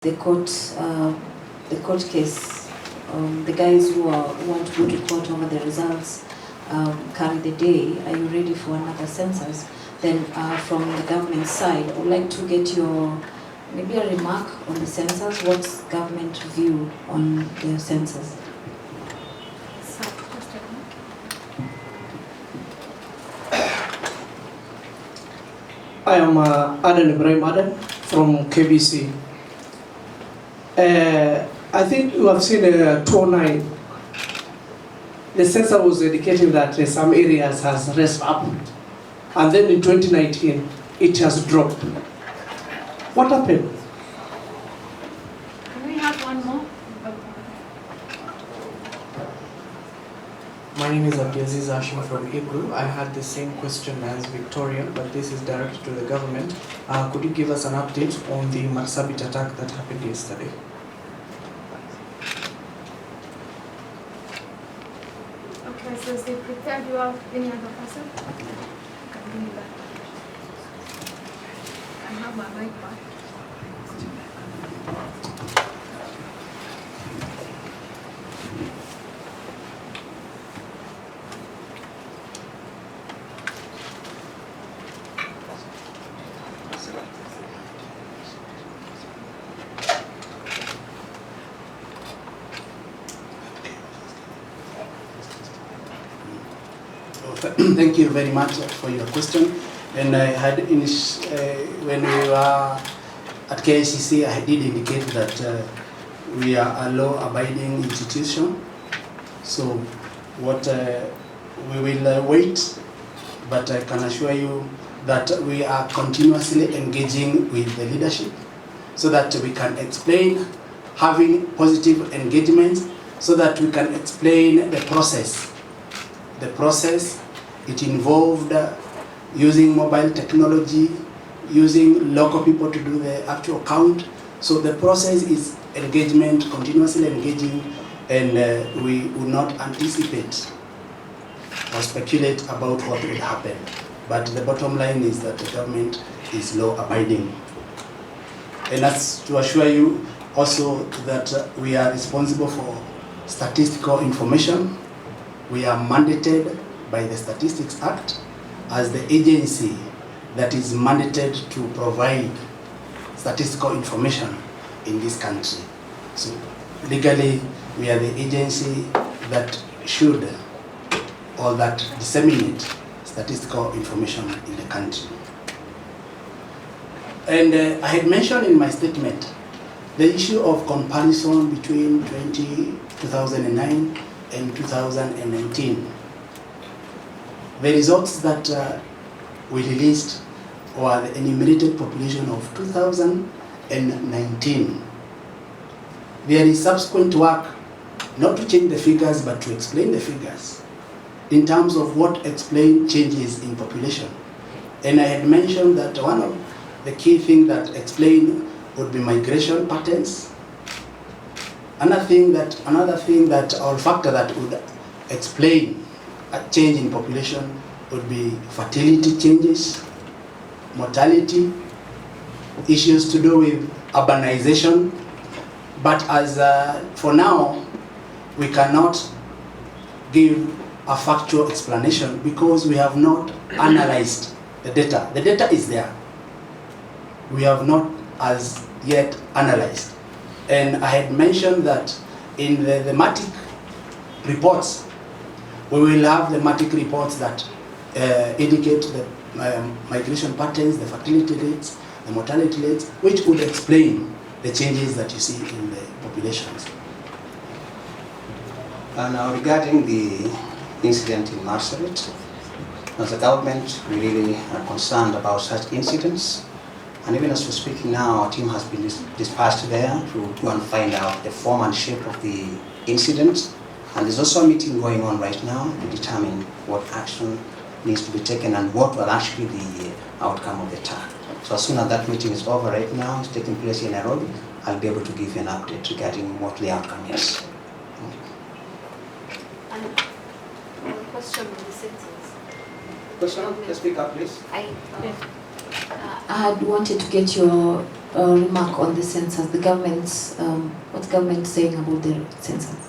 the court case, the guys who want to go to court over the results carry the day. Are you ready for another census? Then from the government side, I would like to get your, maybe a remark on the census. What's government view on the census? I am Adan Ibrahim Adan from KBC. I think you have seen 2009. The census was indicating that some areas has raised up, and then in 2019 it has dropped. What happened? Can we have one more? My name is Abdiaziz Hashim from IGLU. I had the same question as Victoria, but this is directed to the government. Could you give us an update on the Marsabit attack that happened yesterday? Okay, so stay prepared. Do you have any other person? Okay, bring it back. I have my mic back. Thank you very much for your question. And I had when we were at KICC, I did indicate that we are a law-abiding institution. So what we will wait, but I can assure you that we are continuously engaging with the leadership so that we can explain, having positive engagements, so that we can explain the process. The process, it involved using mobile technology, using local people to do the actual count. So the process is engagement, continuously engaging, and we would not anticipate or speculate about what will happen. But the bottom line is that the government is law-abiding. And that's to assure you also that we are responsible for statistical information. We are mandated by the Statistics Act as the agency that is mandated to provide statistical information in this country. So legally, we are the agency that should or that disseminate statistical information in the country. And I had mentioned in my statement the issue of comparison between 2009 and 2019. The results that we released were the enumerated population of 2019. There is subsequent work, not to change the figures, but to explain the figures in terms of what explain changes in population. And I had mentioned that one of the key things that explain would be migration patterns. Another thing that or factor that would explain a change in population would be fertility changes, mortality, issues to do with urbanization. But as for now, we cannot give a factual explanation because we have not analyzed the data. The data is there. We have not as yet analyzed. And I had mentioned that in the thematic reports, we will have thematic reports that indicate the migration patterns, the fertility rates, the mortality rates, which would explain the changes that you see in the populations. Now regarding the incident in Marsabit, as a government, we really are concerned about such incidents. And even as we're speaking now, our team has been dispatched there to go and find out the form and shape of the incident. And there's also a meeting going on right now to determine what action needs to be taken and what will actually be the outcome of the attack. So as soon as that meeting is over right now, it's taking place in Nairobi, I'll be able to give you an update regarding what the outcome is. And a question on the census. Question? Let's speak up, please. I had wanted to get your remark on the census? The government's what's the government saying about the census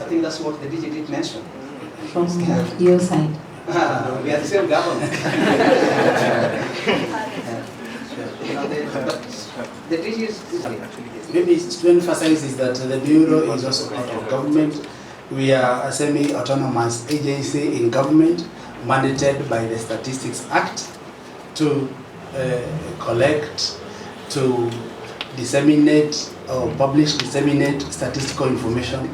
I think that's what the DG did mention. from your side? We are the same government. The DG is Maybe to emphasize is that the Bureau is also part of government. We are a semi-autonomous agency in government mandated by the Statistics Act to collect, to disseminate or disseminate statistical information.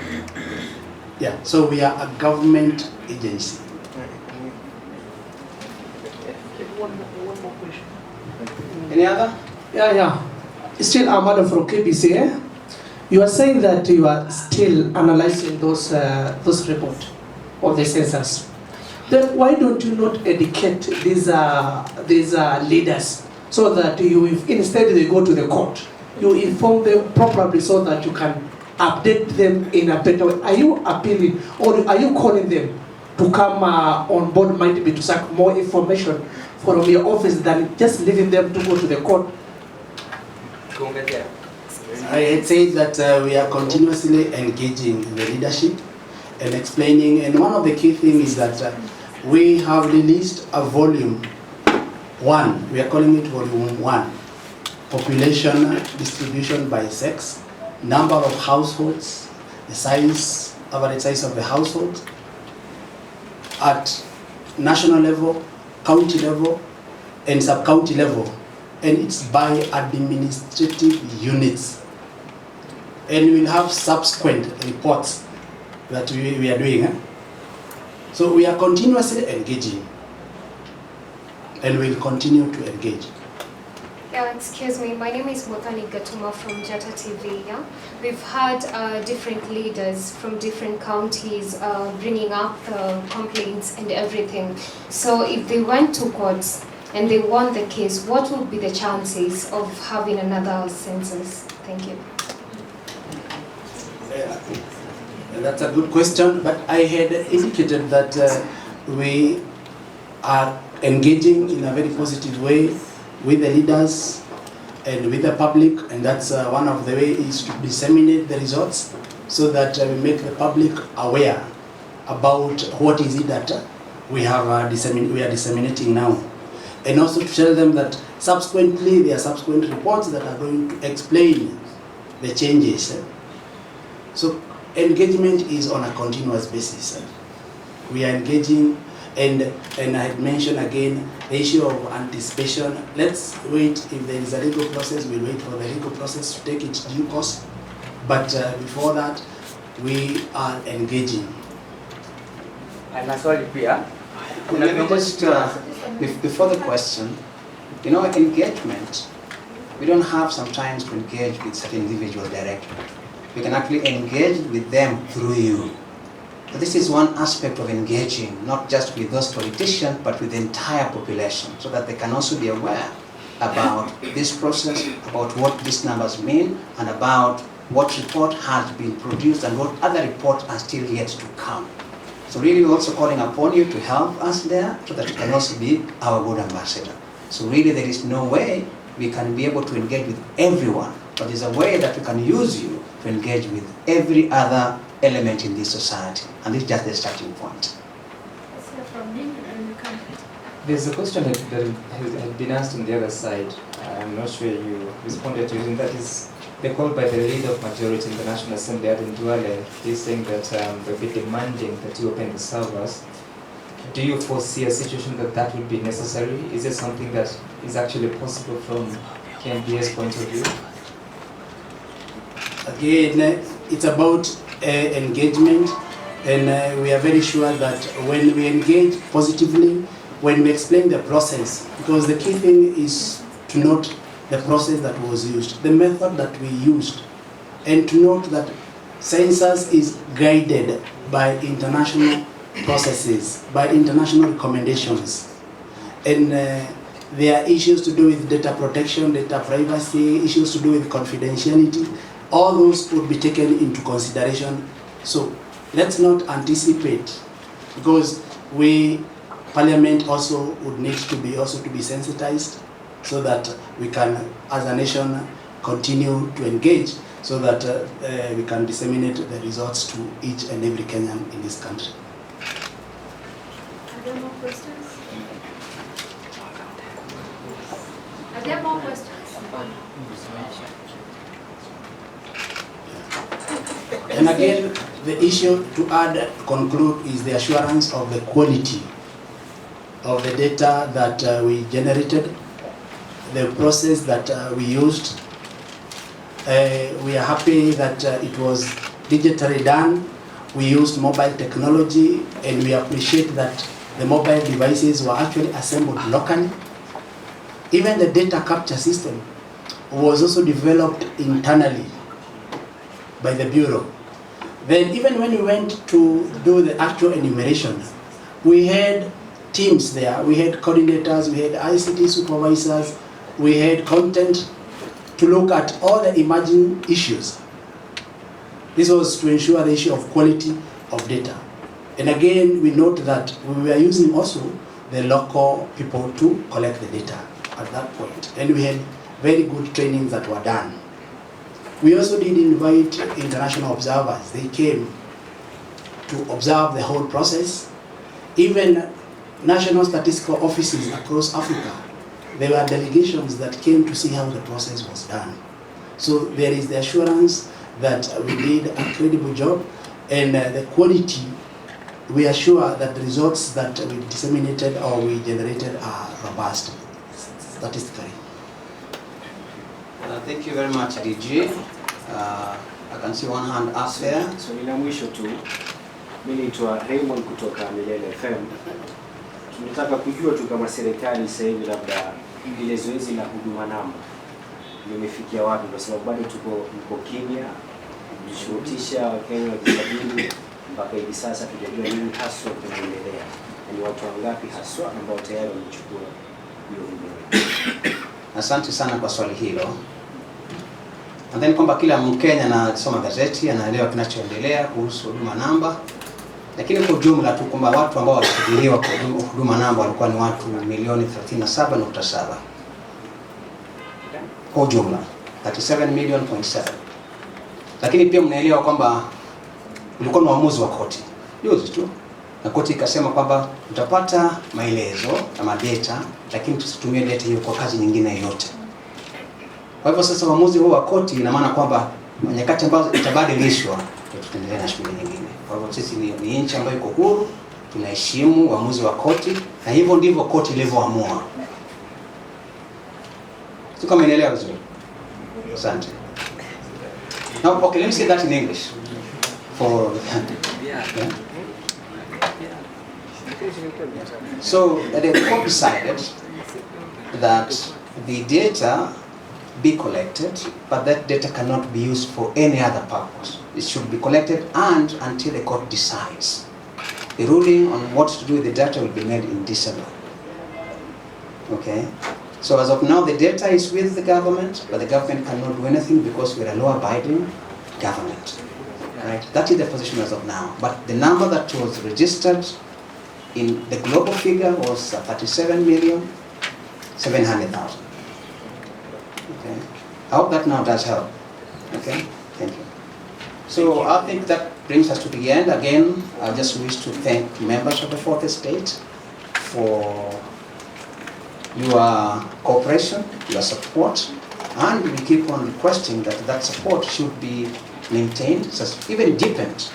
Yeah, so we are a government agency. Any other? Yeah. Still, Amado from KBC. You are saying that you are still analyzing those reports of the census. Then why don't you not educate these leaders so that instead they go to the court, you inform them properly so that you can update them in a better way? Are you appealing or are you calling them to come on board, might be to seek more information from your office than just leaving them to go to the court? I had said that we are continuously engaging the leadership and explaining, and one of the key things is that we have released a volume 1, we are calling it volume 1, population distribution by sex, number of households, the size, average size of the household, at national level, county level, and sub-county level, and it's by administrative units. And we'll have subsequent reports that we are doing. So we are continuously engaging, and we'll continue to engage. Yeah, excuse me, my name is Mutani Gatuma from Jata TV. Yeah? We've had different leaders from different counties bringing up complaints and everything. So if they went to courts and they won the case, what would be the chances of having another census? Thank you. That's a good question, but I had indicated that we are engaging in a very positive way with the leaders and with the public, and that's one of the ways is to disseminate the results so that we make the public aware about what is it that we are disseminating now, and also to tell them that subsequently there are subsequent reports that are going to explain the changes. So engagement is on a continuous basis. We are engaging, and I had mentioned again the issue of anticipation. Let's wait. If there is a legal process, we'll wait for the legal process to take its due course. But before that, we are engaging. Let me just, before the question, engagement, we don't have sometimes to engage with certain individual directly. We can actually engage with them through you. So this is one aspect of engaging, not just with those politicians, but with the entire population, so that they can also be aware about this process, about what these numbers mean, and about what report has been produced and what other reports are still yet to come. So really we're also calling upon you to help us there, so that you can also be our good ambassador. So really there is no way we can be able to engage with everyone, but there's a way that we can use you to engage with every other element in this society, and this is just the starting point. There's a question that had been asked on the other side. I'm not sure you responded to it, and that is the call by the leader of majority in the National Assembly, Aden Duale. He's saying that they'll be demanding that you open the servers. Do you foresee a situation that would be necessary? Is it something that is actually possible from KNBS point of view? Again, it's about engagement, and we are very sure that when we engage positively, when we explain the process, because the key thing is to note the process that was used, the method that we used, and to note that census is guided by international processes, by international recommendations, and there are issues to do with data protection, data privacy, issues to do with confidentiality. All those would be taken into consideration. So let's not anticipate, because Parliament also would need to be sensitized so that we can, as a nation, continue to engage so that we can disseminate the results to each and every Kenyan in this country. Are there more questions? Are there more questions? And again, the issue to add, to conclude, is the assurance of the quality of the data that we generated, the process that we used. We are happy that it was digitally done. We used mobile technology, and we appreciate that the mobile devices were actually assembled locally. Even the data capture system was also developed internally by the Bureau. Then even when we went to do the actual enumeration, we had teams there. We had coordinators, we had ICT supervisors, we had content to look at all the emerging issues. This was to ensure the issue of quality of data. And again, we note that we were using also the local people to collect the data at that point. And we had very good trainings that were done. We also did invite international observers. They came to observe the whole process. Even national statistical offices across Africa, there were delegations that came to see how the process was done. So there is the assurance that we did a credible job, and the quality, we are sure that the results that we disseminated or we generated are robust statistically. Thank you very much, DG. I can see one hand up there. So nina mwisho tu, mimi naitwa Raymond kutoka Milele FM. Tunataka kujua tu kama serikali sasa hivi labda ile zoezi la huduma namba limefikia wapi, kwa sababu bado tuko kimya, kujishurutisha Wakenya wakisajili mpaka hivi sasa tujajua nini haswa kinaendelea. Ni watu wangapi haswa ambao tayari wamechukua hiyo huduma. Asante sana kwa swali hilo. Nadhani kwamba kila Mkenya anasoma gazeti anaelewa kinachoendelea kuhusu huduma namba. Lakini kwa ujumla tu kwamba watu ambao walisajiliwa kwa huduma namba walikuwa ni watu milioni 37.7. Kwa ujumla 37 million.7. Lakini pia mnaelewa kwamba ulikuwa ni uamuzi wa koti juzi tu, na koti ikasema kwamba utapata maelezo ama data, lakini tusitumie data hiyo kwa kazi nyingine yoyote. Kwa hivyo sasa uamuzi huo wa koti ina maana kwamba nyakati ambazo itabadilishwa tutaendelea na shughuli nyingine. Kwa hivyo sisi ni nchi ambayo iko huru, tunaheshimu uamuzi wa koti, na hivyo ndivyo koti ilivyoamua. Sio kama inaelewa vizuri. Asante. Now, okay, let me say that in English. Yeah. So the court decided that the data be collected, but that data cannot be used for any other purpose. It should be collected and until the court decides. The ruling on what to do with the data will be made in December. Okay? So as of now, the data is with the government, but the government cannot do anything because we're a law-abiding government. Right? That is the position as of now. But the number that was registered in the global figure was 37,700,000. Okay. I hope that now does help. Okay. Thank you. So I think that brings us to the end. Again, I just wish to thank members of the Fourth Estate for your cooperation, your support, and we keep on requesting that that support should be maintained, even deepened.